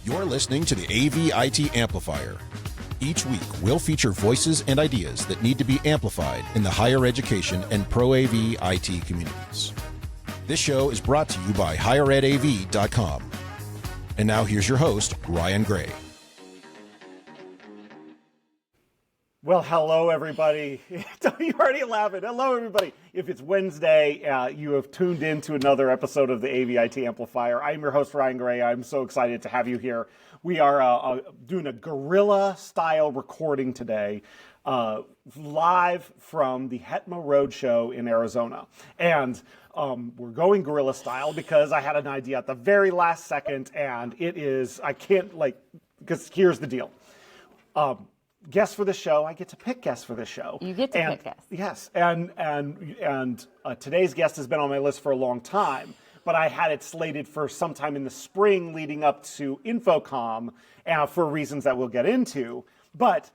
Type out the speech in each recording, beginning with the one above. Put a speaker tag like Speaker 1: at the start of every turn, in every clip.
Speaker 1: You're listening to the AV-IT Amplifier. Each week, we'll feature voices and ideas that need to be amplified in the higher education and pro AV IT communities. This show is brought to you by higheredav.com. And now here's your host, Ryan Gray.
Speaker 2: Well, hello, everybody. You're already laughing. Hello, everybody. If it's Wednesday, you have tuned in to another episode of the AV-IT Amplifier. I'm your host, Ryan Gray. I'm so excited to have you here. We are doing a guerrilla-style recording today, live from the HETMA Roadshow in Arizona. And we're going guerrilla style because I had an idea at the very last second, and it is, because here's the deal. Guests for the show, I get to pick guests for the show.
Speaker 3: You get to pick guests.
Speaker 2: Yes, and today's guest has been on my list for a long time, but I had it slated for sometime in the spring leading up to InfoComm for reasons that we'll get into. But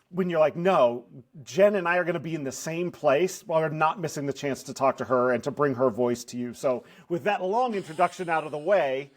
Speaker 2: when you're like, no, Jen and I are going to be in the same place, well, we're not missing the chance to talk to her and to bring her voice to you. So with that long introduction out of the way,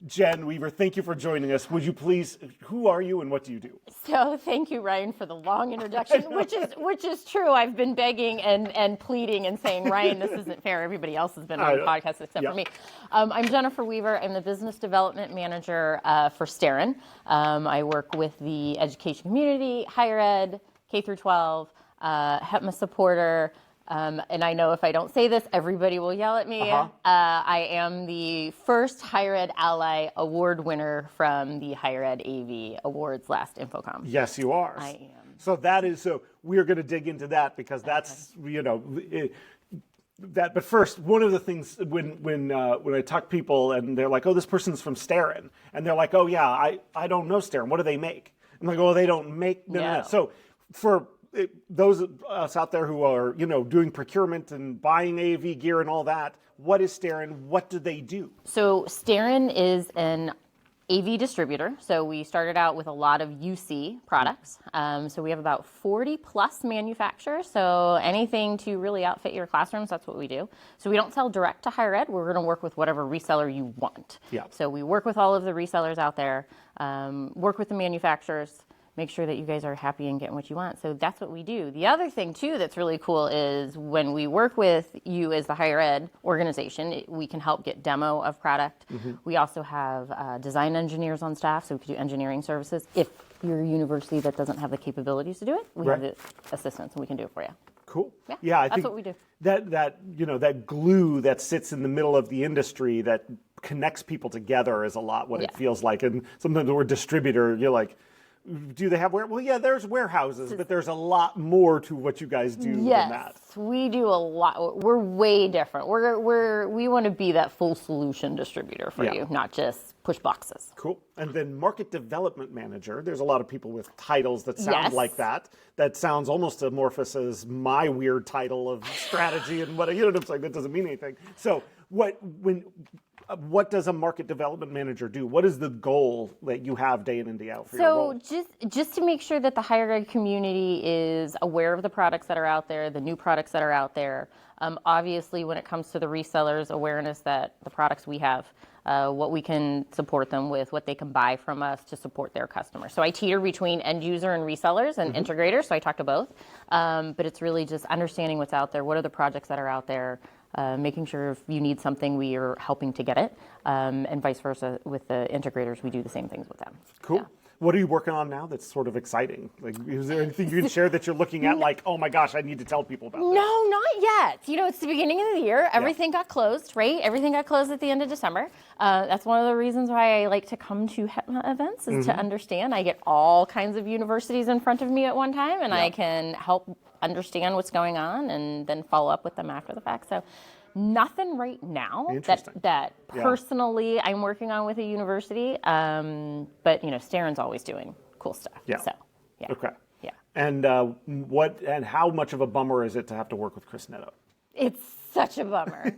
Speaker 2: Jen Weaver, thank you for joining us. Would you please, who are you and what do you do?
Speaker 3: So thank you, Ryan, for the long introduction, which is true. I've been begging and pleading and saying, Ryan, this isn't fair. Everybody else has been on the podcast except for me. I'm Jennifer Weaver. I'm the Business Development Manager for Starin. I work with the education community, higher ed, K through 12, HETMA supporter. And I know if I don't say this, everybody will yell at me. I am the first Higher Ed Ally Award winner from the Higher Ed AV Awards last InfoComm.
Speaker 2: Yes, you are.
Speaker 3: I am.
Speaker 2: So we're going to dig into that because that's, that. But first, one of the things when I talk to people and they're like, oh, this person's from Starin. And they're like, oh, yeah, I don't know Starin. What do they make? I'm like, oh, they don't make. No. So for those of us out there who are, doing procurement and buying AV gear and all that, what is Starin? What do they do?
Speaker 3: So Starin is an AV distributor. So we started out with a lot of UC products. So we have about 40 plus manufacturers. So anything to really outfit your classrooms, that's what we do. So we don't sell direct to higher ed. We're going to work with whatever reseller you want.
Speaker 2: Yeah.
Speaker 3: So we work with all of the resellers out there, work with the manufacturers, make sure that you guys are happy and getting what you want. So that's what we do. The other thing, too, that's really cool is when we work with you as the higher ed organization, we can help get demo of product. Mm-hmm. We also have design engineers on staff, so we can do engineering services. If you're a university that doesn't have the capabilities to do it, we have the assistance and we can do it for you.
Speaker 2: Cool.
Speaker 3: Yeah,
Speaker 2: I
Speaker 3: that's
Speaker 2: think
Speaker 3: what we do.
Speaker 2: That glue that sits in the middle of the industry that connects people together is a lot what it feels like. And sometimes the word distributor, you're like, do they have well, yeah, there's warehouses, but there's a lot more to what you guys do than that.
Speaker 3: Yes, we do a lot. We're way different. We want to be that full solution distributor for you, not just push boxes.
Speaker 2: Cool. And then market development manager. There's a lot of people with titles that sound like that. That sounds almost amorphous as my weird title of strategy and what it's like. That doesn't mean anything. So what does a market development manager do? What is the goal that you have day in and day out for your role?
Speaker 3: So just to make sure that the higher ed community is aware of the products that are out there, the new products that are out there. Obviously, when it comes to the resellers, awareness that the products we have, what we can support them with, what they can buy from us to support their customers. So I teeter between end user and resellers and integrators, so I talk to both. But it's really just understanding what's out there, what are the projects that are out there, making sure if you need something, we are helping to get it, and vice versa with the integrators, we do the same things with them.
Speaker 2: Cool. Yeah. What are you working on now that's sort of exciting? Like, is there anything you can share that you're looking at like, oh my gosh, I need to tell people about this?
Speaker 3: No, not yet. It's the beginning of the year. Everything got closed, right? Everything got closed at the end of December. That's one of the reasons why I like to come to HETMA events is to understand. I get all kinds of universities in front of me at one time, and I can help understand what's going on and then follow up with them after the fact. So nothing right now that personally I'm working on with a university, but Starin's always doing cool stuff.
Speaker 2: Yeah.
Speaker 3: So, yeah.
Speaker 2: Okay.
Speaker 3: Yeah.
Speaker 2: And how much of a bummer is it to have to work with Chris Netto?
Speaker 3: It's such a bummer.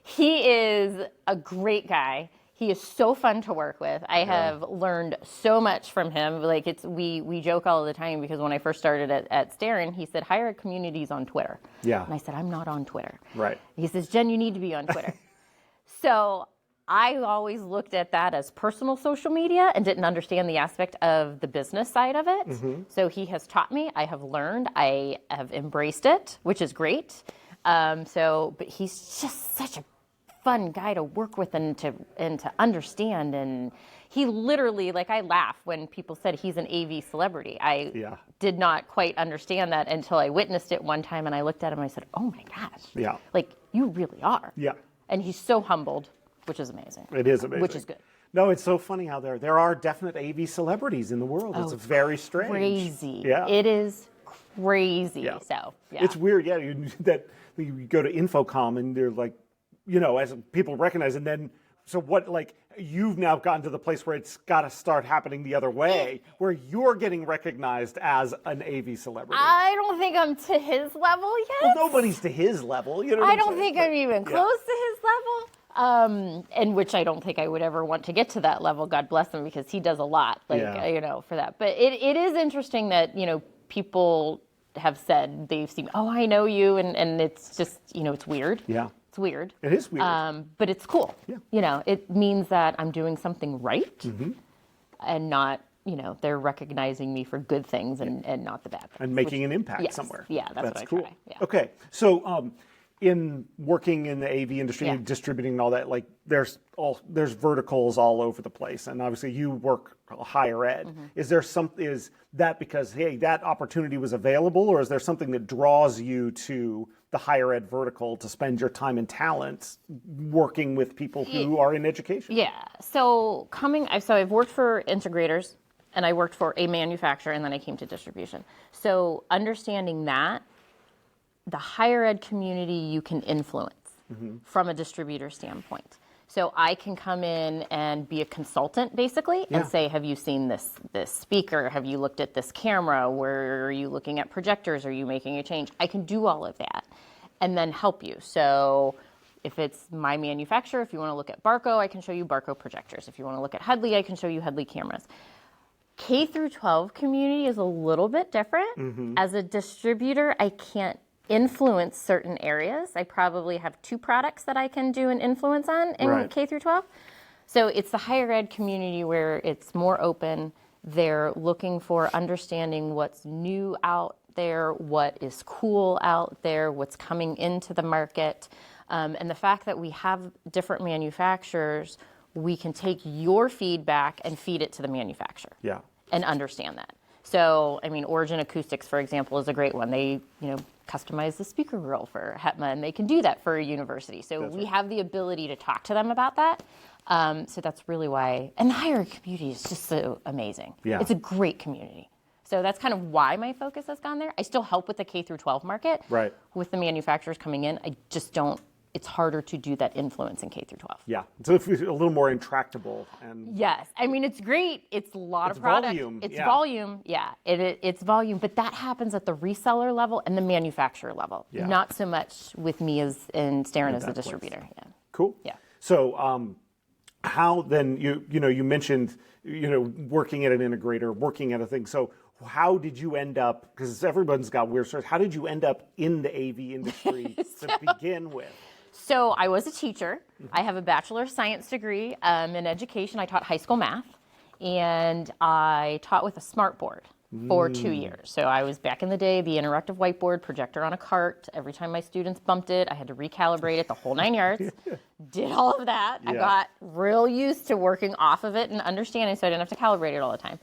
Speaker 3: He is a great guy. He is so fun to work with. I have learned so much from him. Like we joke all the time because when I first started at Starin, he said, hire communities on Twitter.
Speaker 2: Yeah.
Speaker 3: And I said, I'm not on Twitter.
Speaker 2: Right.
Speaker 3: He says, Jen, you need to be on Twitter. So I always looked at that as personal social media and didn't understand the aspect of the business side of it. So he has taught me, I have learned, I have embraced it, which is great. But he's just such a fun guy to work with and to understand. And he literally, like, I laugh when people said he's an AV celebrity. I did not quite understand that until I witnessed it one time, and I looked at him and I said, oh my gosh.
Speaker 2: Yeah.
Speaker 3: Like, you really are.
Speaker 2: Yeah.
Speaker 3: And he's so humbled, which is amazing.
Speaker 2: It is amazing.
Speaker 3: Which is good.
Speaker 2: No, it's so funny how there are definite AV celebrities in the world. It's very strange.
Speaker 3: Crazy.
Speaker 2: Yeah.
Speaker 3: It is crazy.
Speaker 2: Yeah.
Speaker 3: So, yeah.
Speaker 2: It's weird, that you go to Infocom and they're like, as people recognize, and then, so what, like, you've now gotten to the place where it's got to start happening the other way, where you're getting recognized as an AV celebrity.
Speaker 3: I don't think I'm to his level yet.
Speaker 2: Well, nobody's to his level. You know what
Speaker 3: I
Speaker 2: I'm
Speaker 3: don't
Speaker 2: saying?
Speaker 3: think I'm even close to his level. And which I don't think I would ever want to get to that level. God bless him, because he does a lot, for that. But it is interesting that, people have said they've seen, oh, I know you. And it's just, it's weird.
Speaker 2: Yeah.
Speaker 3: It's weird.
Speaker 2: It is weird.
Speaker 3: But it's cool.
Speaker 2: Yeah.
Speaker 3: It means that I'm doing something right and not, they're recognizing me for good things and not the bad things.
Speaker 2: And making an impact somewhere.
Speaker 3: Yeah, that's what I
Speaker 2: cool.
Speaker 3: try. Yeah.
Speaker 2: Okay. So in working in the AV industry and distributing and all that, like there's verticals all over the place. And obviously you work higher ed. Is that because, hey, that opportunity was available, or is there something that draws you to the higher ed vertical to spend your time and talents working with people who are in education?
Speaker 3: Yeah. So I've worked for integrators, and I worked for a manufacturer, and then I came to distribution. So understanding that, the higher ed community you can influence from a distributor standpoint. So I can come in and be a consultant, basically, and say, have you seen this speaker? Have you looked at this camera? Where are you looking at projectors? Are you making a change? I can do all of that and then help you. So if it's my manufacturer, if you want to look at Barco, I can show you Barco projectors. If you want to look at Headley, I can show you Headley cameras. K through 12 community is a little bit different. As a distributor, I can't influence certain areas. I probably have 2 products that I can do an influence on in K through 12. So it's the higher ed community where it's more open. They're looking for understanding what's new out there, what is cool out there, what's coming into the market. And the fact that we have different manufacturers, we can take your feedback and feed it to the manufacturer and understand that. So, Origin Acoustics, for example, is a great one. They, customize the speaker grill for HETMA, and they can do that for a university. So we have the ability to talk to them about that. So that's really why, and the higher ed community is just so amazing. Yeah. It's a great community. So that's kind of why my focus has gone there. I still help with the K through 12 market. Right. With the manufacturers coming in, I just don't. It's harder to do that influence in K through 12.
Speaker 2: Yeah, so it's a little more intractable. And
Speaker 3: yes, it's great. It's a lot of product.
Speaker 2: Volume.
Speaker 3: It's volume. Yeah, it's volume. But that happens at the reseller level and the manufacturer level. Yeah. Not so much with me as a distributor. Yeah.
Speaker 2: Cool.
Speaker 3: Yeah.
Speaker 2: So how then you mentioned working at an integrator, working at a thing. So how did you end up? Because everyone's got weird stories. How did you end up in the AV industry to begin with?
Speaker 3: So I was a teacher. I have a Bachelor of Science degree in education. I taught high school math, and I taught with a smartboard for 2 years. So I was, back in the day, the interactive whiteboard projector on a cart. Every time my students bumped it, I had to recalibrate it, the whole 9 yards. Did all of that. Yeah. I got real used to working off of it and understanding, so I didn't have to calibrate it all the time.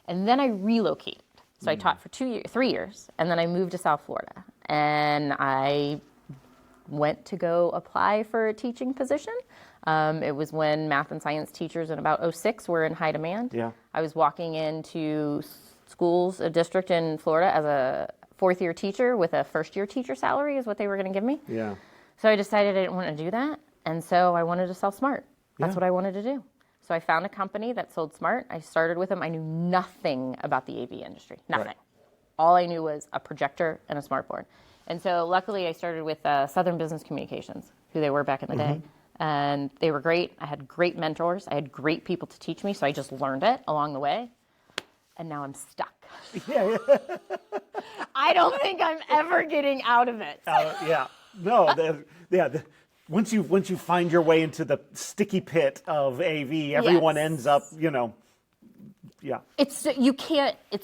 Speaker 3: And then I relocated. So I taught for 3 years, and then I moved to South Florida. And I went to go apply for a teaching position. It was when math and science teachers in about 2006 were in high demand. Yeah. I was walking into schools, a district in Florida, as a 4th-year teacher with a 1st-year teacher salary is what they were going to give me. Yeah. So I decided I didn't want to do that, and so I wanted to sell smart. That's what I wanted to do. So I found a company that sold smart. I started with them. I knew nothing about the AV industry, nothing. Right. All I knew was a projector and a smartboard. And so luckily I started with Southern Business Communications, who they were back in the day. And they were great. I had great mentors. I had great people to teach me, so I just learned it along the way. And now I'm stuck. I don't think I'm ever getting out of it.
Speaker 2: Yeah. No, once you find your way into the sticky pit of AV, everyone ends up, yeah.
Speaker 3: It's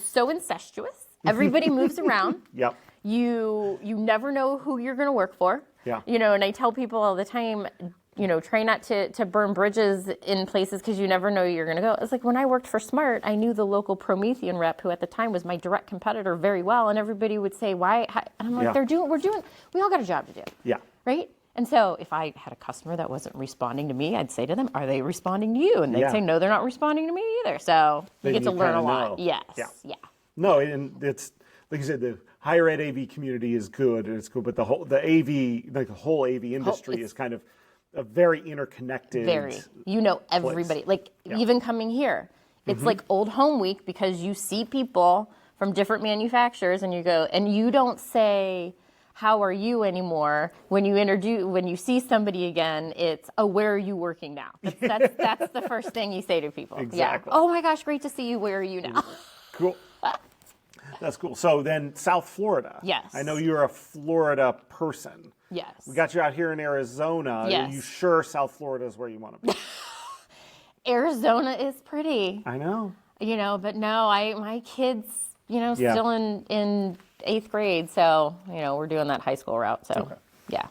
Speaker 3: so incestuous. Everybody moves around.
Speaker 2: Yep.
Speaker 3: You never know who you're going to work for.
Speaker 2: Yeah.
Speaker 3: And I tell people all the time, try not to burn bridges in places because you never know you're going to go. It's like when I worked for Smart, I knew the local Promethean rep who at the time was my direct competitor very well, and everybody would say, "Why?" And I'm like, we all got a job to do.
Speaker 2: Yeah.
Speaker 3: Right? And so if I had a customer that wasn't responding to me, I'd say to them, "Are they responding to you?" And they'd say, "No, they're not responding to me either." So you get to learn a lot.
Speaker 2: Know.
Speaker 3: Yes.
Speaker 2: Yeah. No, and it's like you said, the higher ed AV community is good, and it's cool, but the whole AV industry is kind of a very interconnected.
Speaker 3: Everybody. Even coming here, it's like old home week because you see people from different manufacturers, and you go, and you don't say, "How are you?" anymore. When you see somebody again, it's, "Oh, where are you working now?" That's the first thing you say to people.
Speaker 2: Exactly.
Speaker 3: Yeah. "Oh my gosh, great to see you. Where are you now?"
Speaker 2: Cool. That's cool. So then South Florida.
Speaker 3: Yes.
Speaker 2: I know you're a Florida person.
Speaker 3: Yes.
Speaker 2: We got you out here in Arizona.
Speaker 3: Yes.
Speaker 2: Are you sure South Florida is where you want to be?
Speaker 3: Arizona is pretty.
Speaker 2: I know.
Speaker 3: But no, my kids, still in 8th grade, so, we're doing that high school route. So,
Speaker 2: Okay.
Speaker 3: Yeah.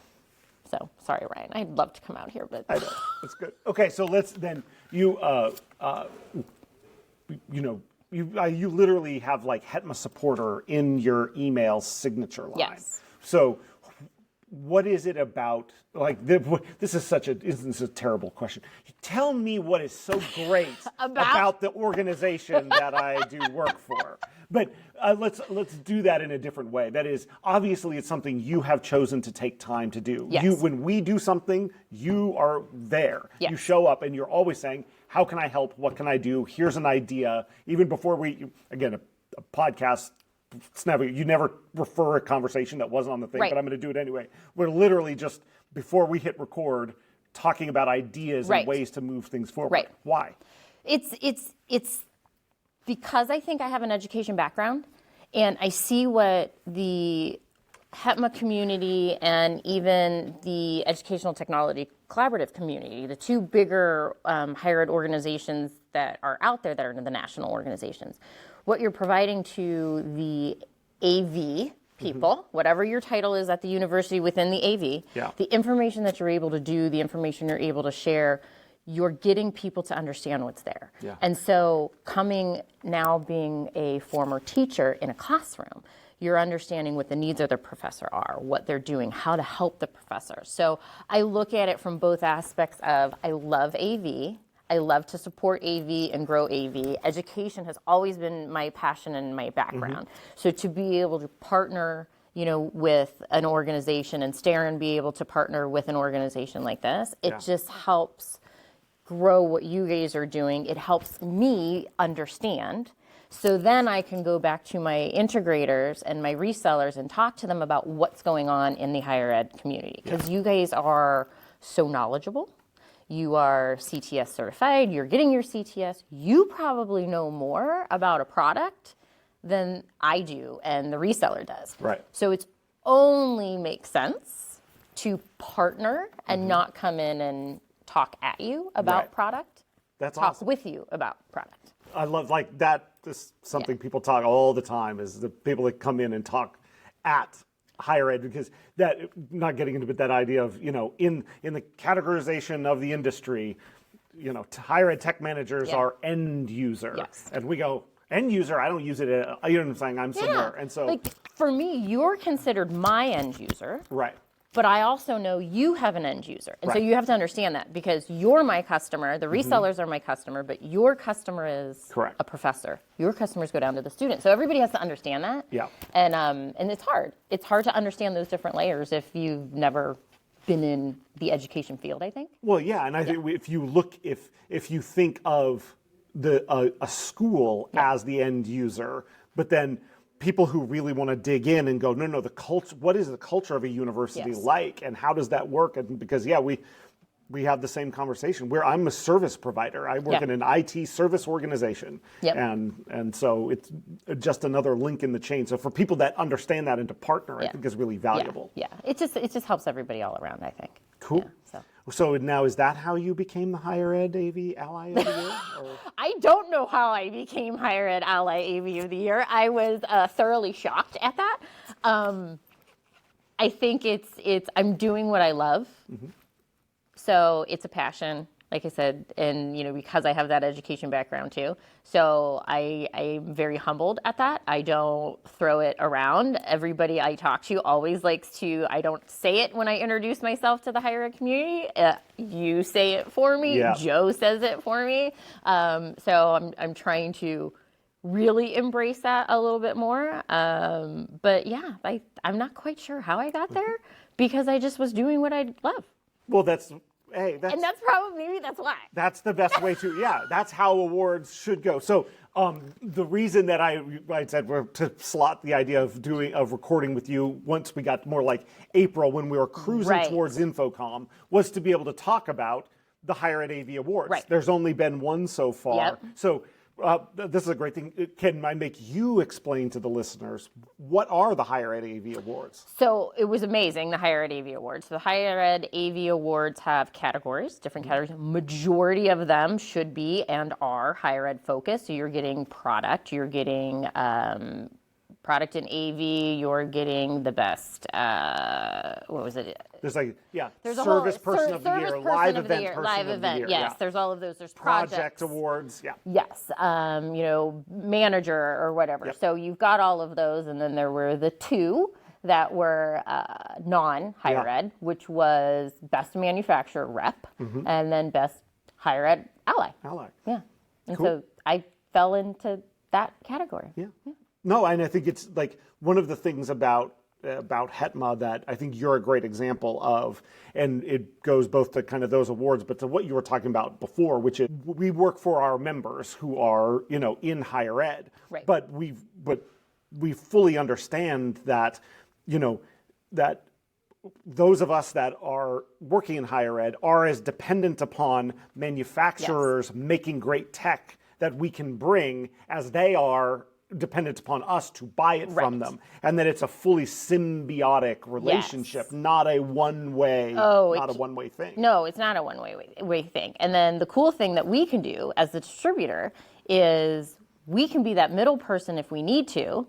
Speaker 3: So, sorry, Ryan. I'd love to come out here, but
Speaker 2: I know. That's good. Okay, so let's then, you literally have like HETMA supporter in your email signature line.
Speaker 3: Yes.
Speaker 2: So what is it about, this is a terrible question. Tell me what is so great about the organization that I do work for. But let's do that in a different way. That is, obviously it's something you have chosen to take time to do.
Speaker 3: Yes.
Speaker 2: When we do something, you are there.
Speaker 3: Yes.
Speaker 2: You show up and you're always saying, how can I help? What can I do? Here's an idea. Even before a podcast, you never refer a conversation that wasn't on the thing,
Speaker 3: right.
Speaker 2: But I'm going to do it anyway. We're literally just, before we hit record, talking about ideas
Speaker 3: right.
Speaker 2: and ways to move things forward.
Speaker 3: Right.
Speaker 2: Why?
Speaker 3: It's because I think I have an education background, and I see what the HETMA community and even the Educational Technology Collaborative community, the two bigger higher ed organizations that are out there that are the national organizations, what you're providing to the AV people, whatever your title is at the university within the AV, the information that you're able to do, the information you're able to share, you're getting people to understand what's there.
Speaker 2: Yeah.
Speaker 3: And so being a former teacher in a classroom, you're understanding what the needs of the professor are, what they're doing, how to help the professor. So I look at it from both aspects of, I love AV, I love to support AV and grow AV. Education has always been my passion and my background. So to be able to partner, with an organization, and Starren be able to partner with an organization like this, it just helps grow what you guys are doing. It helps me understand. So then I can go back to my integrators and my resellers and talk to them about what's going on in the higher ed community. Because you guys are so knowledgeable. You are CTS certified. You're getting your CTS. You probably know more about a product than I do and the reseller does.
Speaker 2: Right.
Speaker 3: So it only makes sense to partner and not come in and talk at you about product.
Speaker 2: That's
Speaker 3: talk
Speaker 2: awesome.
Speaker 3: with you about product.
Speaker 2: I love that. This is something people talk all the time, is the people that come in and talk at higher ed, because that, not getting into that idea of, in the categorization of the industry, higher ed tech managers are end user.
Speaker 3: Yes.
Speaker 2: And we go, end user, I don't use it, you know what I'm saying? I'm somewhere. And so,
Speaker 3: for me, you're considered my end user.
Speaker 2: right.
Speaker 3: But I also know you have an end user. And so you have to understand that, because you're my customer, the resellers are my customer, but your customer is a professor. Your customers go down to the student. So everybody has to understand that.
Speaker 2: Yeah.
Speaker 3: And it's hard. It's hard to understand those different layers if you've never been in the education field, I think.
Speaker 2: Well, yeah, and I think if you think of a school as the end user, but then people who really want to dig in and go, no, the culture. What is the culture of a university like, and how does that work? And because we have the same conversation. Where I'm a service provider, I work in an IT service organization, and so it's just another link in the chain. So for people that understand that and to partner, I think is really valuable.
Speaker 3: Yeah, it just helps everybody all around, I think.
Speaker 2: Cool. So now, is that how you became the Higher Ed AV Ally of the Year? Or?
Speaker 3: I don't know how I became Higher Ed Ally AV of the Year. I was thoroughly shocked at that. I think I'm doing what I love. So it's a passion, like I said, and because I have that education background too. So I'm very humbled at that. I don't throw it around. Everybody I talk to always likes to, I don't say it when I introduce myself to the higher ed community. You say it for me.
Speaker 2: Yeah.
Speaker 3: Joe says it for me. So I'm trying to really embrace that a little bit more. But yeah, I'm not quite sure how I got there because I just was doing what I love.
Speaker 2: Well, that's
Speaker 3: probably, maybe that's why.
Speaker 2: That's the best way to, that's how awards should go. So the reason that I said we're to slot the idea of recording with you once we got more like April when we were cruising towards InfoComm was to be able to talk about the Higher Ed AV Awards.
Speaker 3: Right.
Speaker 2: There's only been one so far.
Speaker 3: Yep.
Speaker 2: So this is a great thing. Can I make you explain to the listeners what are the Higher Ed AV Awards?
Speaker 3: So it was amazing, the Higher Ed AV Awards. The Higher Ed AV Awards have categories, different categories. Majority of them should be and are higher ed focused. So you're getting product, you're getting product in AV, you're getting the best, what was it?
Speaker 2: There's
Speaker 3: There's
Speaker 2: service person of the year, live event person
Speaker 3: live
Speaker 2: of the
Speaker 3: event,
Speaker 2: year.
Speaker 3: yes.
Speaker 2: Yeah.
Speaker 3: There's all of those. There's
Speaker 2: Project awards, yeah.
Speaker 3: Yes, manager or whatever.
Speaker 2: Yep.
Speaker 3: So you've got all of those, and then there were the two that were non-higher ed, which was best manufacturer rep, and then best higher ed ally. Yeah, and
Speaker 2: Cool.
Speaker 3: so I fell into that category.
Speaker 2: Yeah. No, and I think it's like one of the things about HETMA that I think you're a great example of, and it goes both to kind of those awards, but to what you were talking about before, which is we work for our members who are, in higher ed,
Speaker 3: Right.
Speaker 2: but we fully understand that, that those of us that are working in higher ed are as dependent upon manufacturers making great tech that we can bring as they are dependent upon us to buy it from them, and that it's a fully symbiotic relationship, not a one-way, a one-way thing.
Speaker 3: No, it's not a one-way thing. And then the cool thing that we can do as the distributor is we can be that middle person if we need to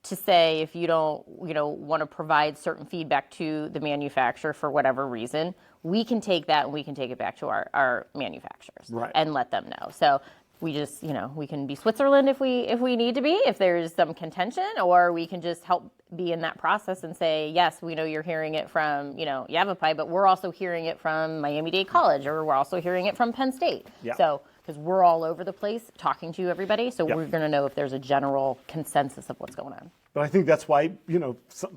Speaker 3: say if you don't, want to provide certain feedback to the manufacturer for whatever reason, we can take that and we can take it back to our manufacturers and let them know. So we just, we can be Switzerland if we need to be, if there's some contention, or we can just help be in that process and say, yes, we know you're hearing it from, Yavapai, but we're also hearing it from Miami-Dade College, or we're also hearing it from Penn State.
Speaker 2: Yeah.
Speaker 3: So, because we're all over the place talking to everybody, so we're going to know if there's a general consensus of what's going on.
Speaker 2: But I think that's why,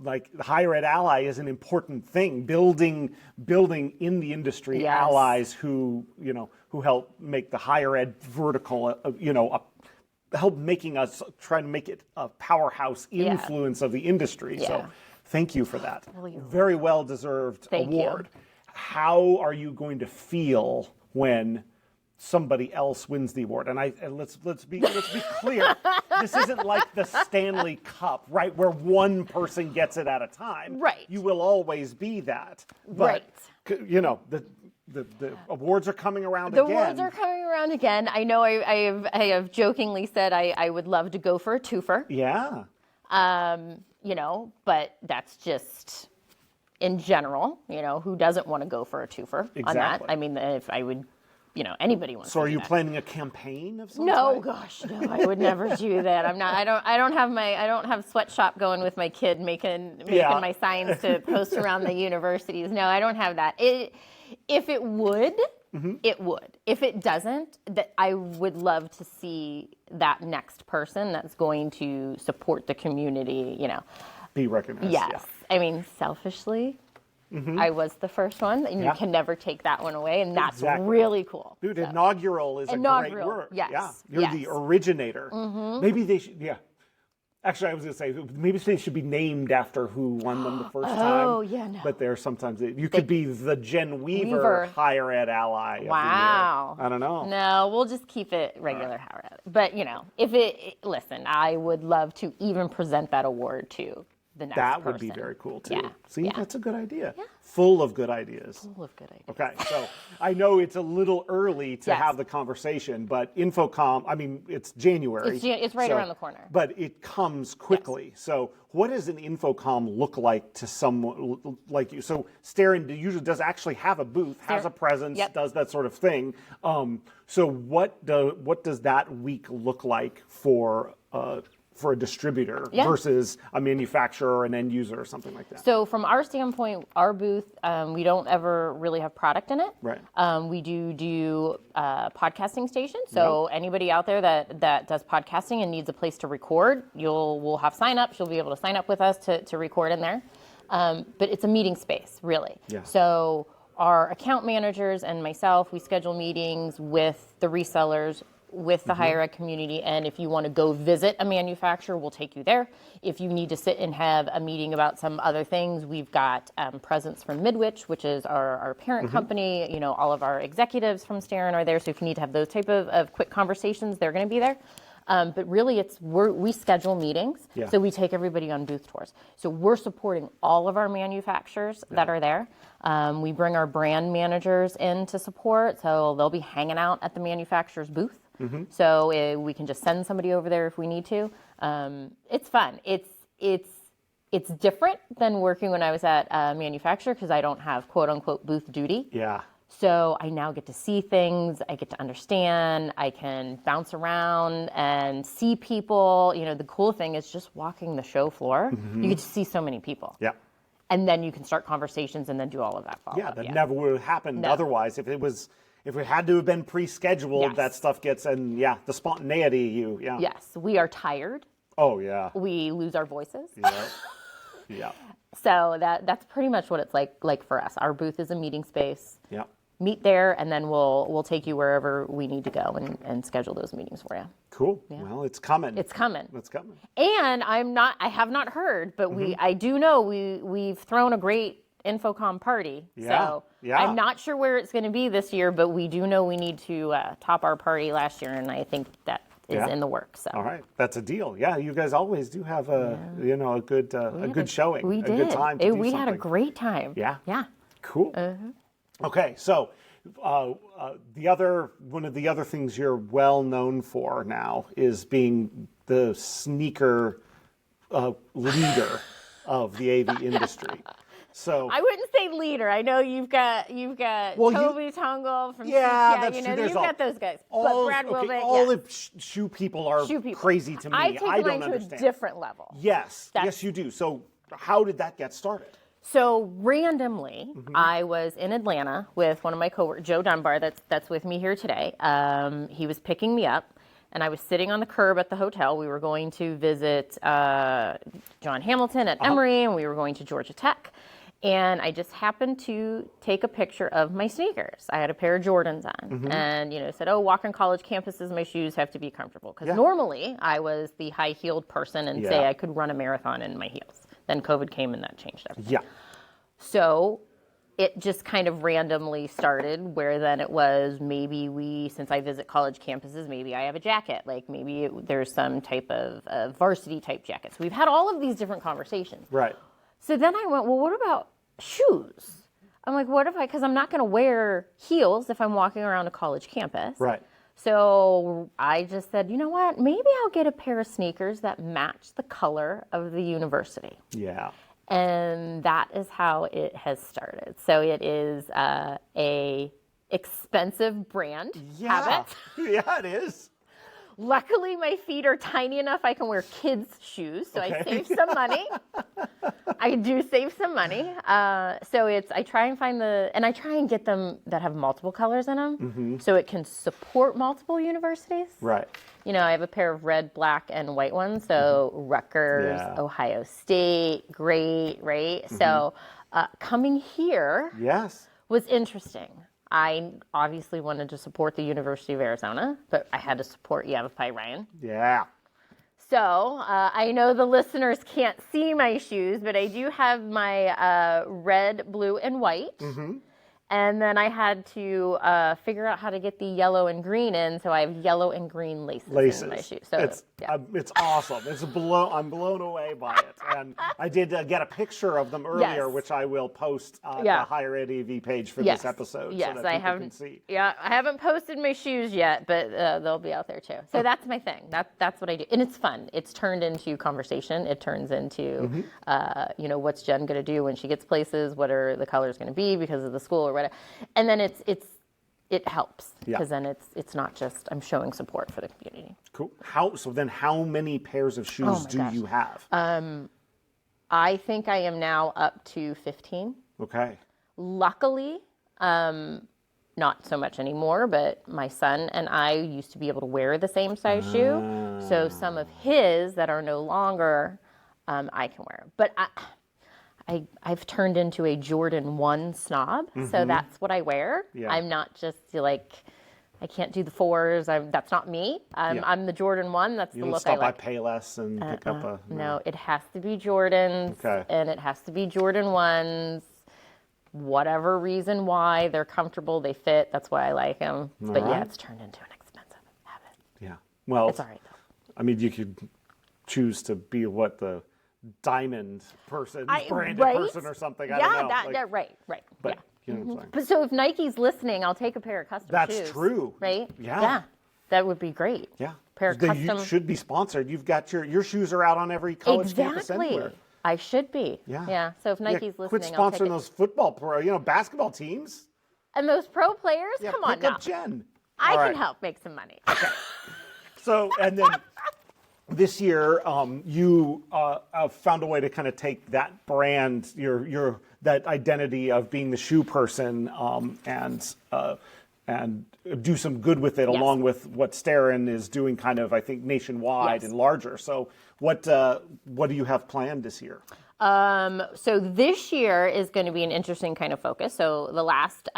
Speaker 2: like the Higher Ed Ally is an important thing, building in the industry allies who help make the higher ed vertical, help making us try to make it a powerhouse influence of the industry. So thank you for that. Very well deserved award.
Speaker 3: You.
Speaker 2: How are you going to feel when somebody else wins the award? And let's be clear. This isn't like the Stanley Cup, right, where one person gets it at a time.
Speaker 3: Right.
Speaker 2: You will always be that. But the awards are coming around again.
Speaker 3: The awards are coming around again. I know I have jokingly said I would love to go for a twofer.
Speaker 2: Yeah.
Speaker 3: But that's just in general, who doesn't want to go for a twofer on that? I mean, if I would, anybody wants to
Speaker 2: So are
Speaker 3: do
Speaker 2: you
Speaker 3: that.
Speaker 2: planning a campaign of some
Speaker 3: No,
Speaker 2: type?
Speaker 3: gosh, no, I would never do that. I don't have sweatshop going with my kid making my signs to post around the universities. No, I don't have that. If it would, it would. If it doesn't, that I would love to see that next person that's going to support the community,
Speaker 2: Be recognized.
Speaker 3: Yes.
Speaker 2: Yeah.
Speaker 3: I mean, selfishly, I was the first one, and you can never take that one away, and that's really cool.
Speaker 2: Dude, inaugural is a great word.
Speaker 3: Yes.
Speaker 2: Yeah. You're the originator. Maybe they should, Actually, I was going to say, maybe they should be named after who won them the first time.
Speaker 3: Oh, yeah, no.
Speaker 2: But there's sometimes, you could be the Jen Weaver Higher Ed Ally of the year.
Speaker 3: Wow.
Speaker 2: I don't know.
Speaker 3: No, we'll just keep it regular higher ed. But, listen, I would love to even present that award to the next
Speaker 2: That
Speaker 3: person.
Speaker 2: would be very cool too.
Speaker 3: Yeah.
Speaker 2: See,
Speaker 3: yeah.
Speaker 2: that's a good idea.
Speaker 3: Yeah.
Speaker 2: Full of good ideas.
Speaker 3: Full of good ideas.
Speaker 2: Okay, so I know it's a little early to
Speaker 3: Yes.
Speaker 2: have the conversation, but Infocom, I mean, it's January.
Speaker 3: It's right around the corner.
Speaker 2: But it comes quickly. Yes. So what does an Infocom look like to someone like you? So Starin usually does actually have a booth, has a presence,
Speaker 3: Yep.
Speaker 2: does that sort of thing. So what does that week look like for a distributor versus a manufacturer or an end user or something like that?
Speaker 3: So from our standpoint, our booth, we don't ever really have product in it.
Speaker 2: Right.
Speaker 3: We do podcasting stations. So anybody out there that does podcasting and needs a place to record, we'll have sign-ups. You'll be able to sign up with us to record in there. But it's a meeting space, really.
Speaker 2: Yeah.
Speaker 3: So our account managers and myself, we schedule meetings with the resellers, with the higher ed community, and if you want to go visit a manufacturer, we'll take you there. If you need to sit and have a meeting about some other things, we've got presence from Midwich, which is our parent company. You know, all of our executives from Starin are there, so if you need to have those type of quick conversations, they're going to be there. But really, we schedule meetings, so we take everybody on booth tours. So we're supporting all of our manufacturers that are there. We bring our brand managers in to support, so they'll be hanging out at the manufacturer's booth. So we can just send somebody over there if we need to. It's fun. It's different than working when I was at a manufacturer because I don't have quote unquote booth duty.
Speaker 2: Yeah.
Speaker 3: So I now get to see things, I get to understand, I can bounce around and see people. You know, the cool thing is just walking the show floor, you get to see so many people.
Speaker 2: Yeah.
Speaker 3: And then you can start conversations and then do all of that follow-up.
Speaker 2: Yeah, that never would have happened otherwise. If it had to have been pre-scheduled, that stuff gets, and the spontaneity,
Speaker 3: Yes, we are tired.
Speaker 2: Oh, yeah.
Speaker 3: We lose our voices.
Speaker 2: Yeah.
Speaker 3: So that's pretty much what it's like for us. Our booth is a meeting space.
Speaker 2: Yeah.
Speaker 3: Meet there, and then we'll take you wherever we need to go and schedule those meetings for you.
Speaker 2: Cool. Yeah. Well, it's coming.
Speaker 3: It's coming.
Speaker 2: It's coming.
Speaker 3: And I have not heard, but I do know we've thrown a great Infocom party. So I'm not sure where it's going to be this year, but we do know we need to top our party last year, and I think that is in the works. So.
Speaker 2: All right, that's a deal. Yeah, you guys always do have a good showing.
Speaker 3: We did.
Speaker 2: A good time. To do
Speaker 3: we had a
Speaker 2: something.
Speaker 3: great time.
Speaker 2: Yeah.
Speaker 3: Yeah.
Speaker 2: Cool. Okay, so one of the other things you're well known for now is being the sneaker leader of the AV industry. So
Speaker 3: I wouldn't say leader. I know you've got Toby Tungle from
Speaker 2: that's
Speaker 3: you
Speaker 2: true.
Speaker 3: know, you've got those guys.
Speaker 2: All,
Speaker 3: but Brad Wilbeck,
Speaker 2: all the shoe people are crazy to me.
Speaker 3: I take
Speaker 2: don't
Speaker 3: mine
Speaker 2: understand.
Speaker 3: to a different level.
Speaker 2: Yes, you do. So how did that get started?
Speaker 3: So randomly, I was in Atlanta with one of my coworkers, Joe Dunbar, that's with me here today. He was picking me up, and I was sitting on the curb at the hotel. We were going to visit John Hamilton at Emory, and we were going to Georgia Tech. And I just happened to take a picture of my sneakers. I had a pair of Jordans on, and said, "Oh, walking college campuses, my shoes have to be comfortable." Because normally I was the high-heeled person and say I could run a marathon in my heels. Then COVID came and that changed everything. Yeah. So it just kind of randomly started where then it was maybe since I visit college campuses, maybe I have a jacket. Like maybe there's some type of varsity type jacket. So we've had all of these different conversations.
Speaker 2: Right.
Speaker 3: So then I went, well, what about shoes? I'm like, because I'm not going to wear heels if I'm walking around a college campus.
Speaker 2: Right.
Speaker 3: So I just said, you know what? Maybe I'll get a pair of sneakers that match the color of the university.
Speaker 2: Yeah.
Speaker 3: And that is how it has started. So it is a expensive brand habit.
Speaker 2: Yeah, it is.
Speaker 3: Luckily, my feet are tiny enough I can wear kids' shoes, so I save some money. I do save some money. So I try and find I try and get them that have multiple colors in them, so it can support multiple universities.
Speaker 2: Right.
Speaker 3: I have a pair of red, black, and white ones. So Rutgers, Ohio State, great, right? So coming here was interesting. I obviously wanted to support the University of Arizona, but I had to support Yavapai Ryan.
Speaker 2: Yeah.
Speaker 3: So I know the listeners can't see my shoes, but I do have my red, blue, and white. And then I had to figure out how to get the yellow and green in, so I have yellow and green laces in my shoes. So
Speaker 2: it's awesome. I'm blown away by it. And I did get a picture of them earlier, which I will post on the Higher Ed AV page for this episode, so that people can see.
Speaker 3: Yeah, I haven't posted my shoes yet, but they'll be out there too. So that's my thing. That's what I do, and it's fun. It's turned into conversation. It turns into, what's Jen going to do when she gets places? What are the colors going to be because of the school or whatever? And then it helps because then it's not just I'm showing support for the community.
Speaker 2: Cool. How many pairs of shoes do you have?
Speaker 3: I think I am now up to 15.
Speaker 2: Okay.
Speaker 3: Luckily, not so much anymore, but my son and I used to be able to wear the same size shoe. So some of his that are no longer, I can wear. But I've turned into a Jordan 1 snob, so that's what I wear. Yeah. I'm not just like, I can't do the 4s. That's not me. I'm the Jordan 1. That's the look I like.
Speaker 2: You don't stop by Payless and pick up a...
Speaker 3: No, it has to be Jordans, and it has to be Jordan 1s. Whatever reason why, they're comfortable, they fit. That's why I like them. But yeah, it's turned into an expensive habit.
Speaker 2: Yeah. Well,
Speaker 3: it's all right, though.
Speaker 2: I mean, you could choose to be the diamond person, branded person or something. I don't know.
Speaker 3: Right.
Speaker 2: But you know what I'm saying.
Speaker 3: But so if Nike's listening, I'll take a pair of custom shoes.
Speaker 2: That's true.
Speaker 3: Right?
Speaker 2: Yeah.
Speaker 3: That would be great.
Speaker 2: Yeah.
Speaker 3: Pair of custom.
Speaker 2: You should be sponsored. You've got your shoes are out on every college campus anywhere.
Speaker 3: I should be.
Speaker 2: Yeah.
Speaker 3: So if Nike's listening,
Speaker 2: quit sponsoring those football basketball teams.
Speaker 3: And those pro players? Come on now.
Speaker 2: Pick up Jen.
Speaker 3: I can help make some money.
Speaker 2: Okay. So, and then this year, you found a way to kind of take that brand, that identity of being the shoe person, and do some good with it, along with what Starin is doing, kind of, I think, nationwide and larger. So, what do you have planned this year?
Speaker 3: So this year is going to be an interesting kind of focus. So the last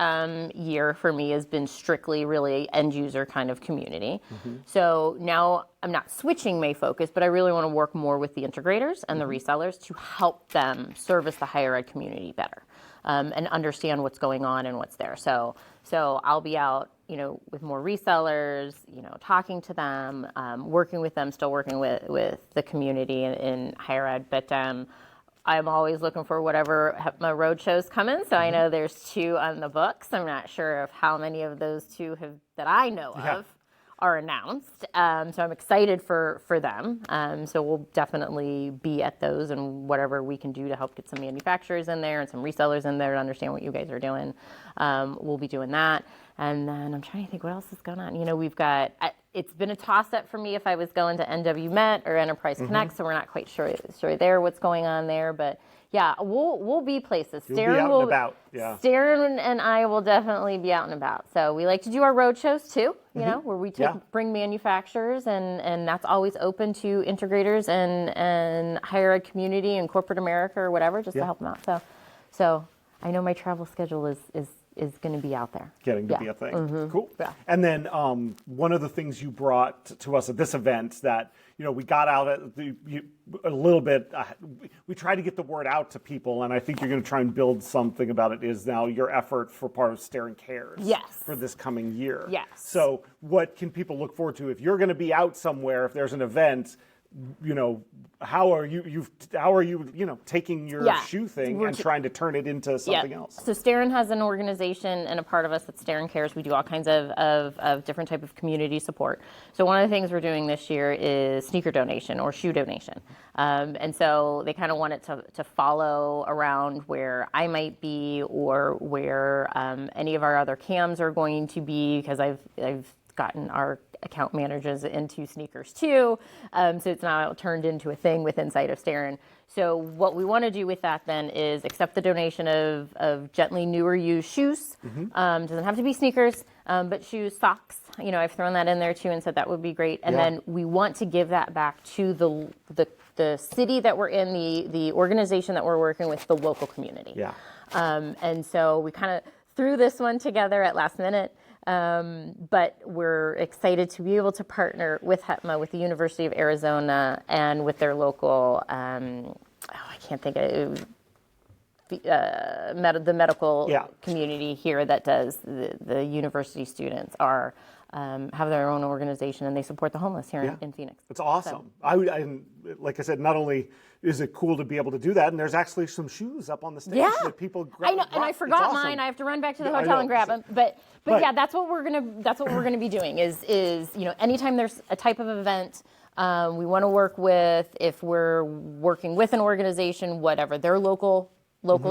Speaker 3: year for me has been strictly really end user kind of community. So now I'm not switching my focus, but I really want to work more with the integrators and the resellers to help them service the higher ed community better, and understand what's going on and what's there. So I'll be out, with more resellers, talking to them, working with them, still working with the community in higher ed, but I'm always looking for whatever my road shows coming. So I know there's 2 on the books. I'm not sure of how many of those 2 that I know of are announced. So I'm excited for them. So we'll definitely be at those, and whatever we can do to help get some manufacturers in there and some resellers in there to understand what you guys are doing. We'll be doing that. And then I'm trying to think what else is going on. We've got, it's been a toss-up for me if I was going to NW Met or Enterprise Connect, so we're not quite sure there what's going on there. But yeah, we'll be places.
Speaker 2: You'll be out and about. Yeah.
Speaker 3: Starin and I will definitely be out and about. So we like to do our road shows too, where we bring manufacturers, and that's always open to integrators and higher ed community and corporate America or whatever, just to help them out. So I know my travel schedule is going to be out there.
Speaker 2: Getting to be a thing. Cool. Yeah. And then one of the things you brought to us at this event that, we got out a little bit, we tried to get the word out to people, and I think you're going to try and build something about it, is now your effort for part of Starin Cares for this coming year.
Speaker 3: Yes.
Speaker 2: So what can people look forward to if you're going to be out somewhere, if there's an event? How are you taking your shoe thing and trying to turn it into something else?
Speaker 3: So Starin has an organization, and a part of us at Starin Cares, we do all kinds of different type of community support. So one of the things we're doing this year is sneaker donation or shoe donation. And so they kind of want it to follow around where I might be, or where any of our other CAMs are going to be, because I've gotten our account managers into sneakers too. So it's now turned into a thing with inside of Starin. So what we want to do with that then is accept the donation of gently newer used shoes. Doesn't have to be sneakers, but shoes, socks. I've thrown that in there too and said that would be great. And then we want to give that back to the city that we're in, the organization that we're working with, the local community.
Speaker 2: Yeah.
Speaker 3: And so we kind of threw this one together at last minute. But we're excited to be able to partner with HETMA, with the University of Arizona, and with their local, I can't think of the medical
Speaker 2: Yeah.
Speaker 3: community here that does the university students are have their own organization, and they support the homeless here in Phoenix.
Speaker 2: It's awesome. And like I said, not only is it cool to be able to do that, and there's actually some shoes up on the stage that people grab.
Speaker 3: I know, and I forgot mine. I have to run back to the hotel and grab them. But yeah, that's what we're gonna be doing. Is anytime there's a type of event we want to work with, if we're working with an organization, whatever, their local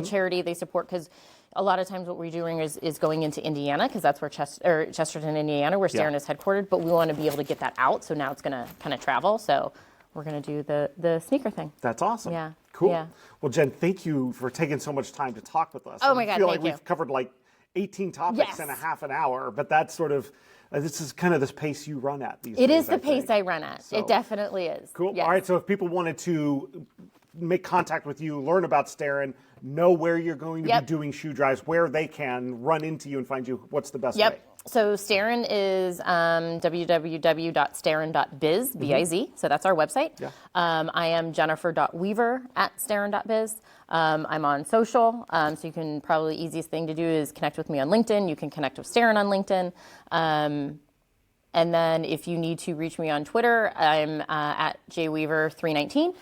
Speaker 3: charity they support, because a lot of times what we're doing is going into Indiana, because that's where Chesterton, Indiana, where Starin is headquartered, but we want to be able to get that out, so now it's going to kind of travel, so we're going to do the sneaker thing.
Speaker 2: That's awesome.
Speaker 3: Yeah.
Speaker 2: Cool.
Speaker 3: Yeah.
Speaker 2: Well, Jen, thank you for taking so much time to talk with us.
Speaker 3: Oh my God,
Speaker 2: I feel
Speaker 3: thank
Speaker 2: like
Speaker 3: you.
Speaker 2: we've covered like 18 topics in a half an hour, but that's sort of, this is kind of this pace you run at these days.
Speaker 3: It is the pace I run at. It definitely is.
Speaker 2: Cool.
Speaker 3: Yes.
Speaker 2: All right, so if people wanted to make contact with you, learn about Starin, know where you're going to be doing shoe drives, where they can run into you and find you, what's the best way?
Speaker 3: So Starin is www.starin.biz, B-I-Z. So that's our website. Yeah. I am jennifer.weaver@starin.biz. I'm on social, so you can probably the easiest thing to do is connect with me on LinkedIn. You can connect with Starin on LinkedIn. And then if you need to reach me on Twitter, I'm at jweaver319.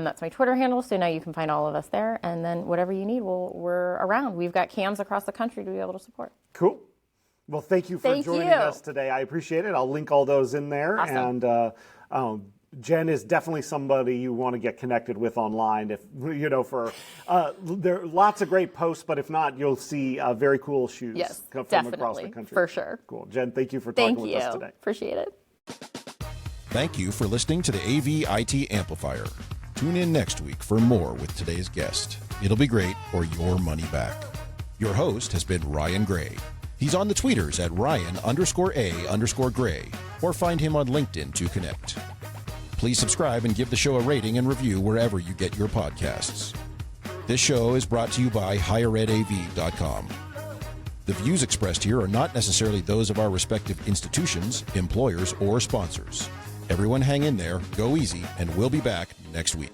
Speaker 3: That's my Twitter handle, so now you can find all of us there. And then whatever you need, we're around. We've got cams across the country to be able to support.
Speaker 2: Cool. Well, thank you for joining us today. I appreciate it. I'll link all those in there.
Speaker 3: Awesome.
Speaker 2: And Jen is definitely somebody you want to get connected with online. If there are lots of great posts, but if not, you'll see very cool shoes come from across the country.
Speaker 3: For sure.
Speaker 2: Cool. Jen, thank you for talking with us today.
Speaker 3: Appreciate it.
Speaker 1: Thank you for listening to the AV-IT Amplifier. Tune in next week for more with today's guest. It'll be great or your money back. Your host has been Ryan Gray. He's on the tweeters at Ryan_A_Gray, or find him on LinkedIn to connect. Please subscribe and give the show a rating and review wherever you get your podcasts. This show is brought to you by higheredav.com. The views expressed here are not necessarily those of our respective institutions, employers, or sponsors. Everyone hang in there, go easy, and we'll be back next week.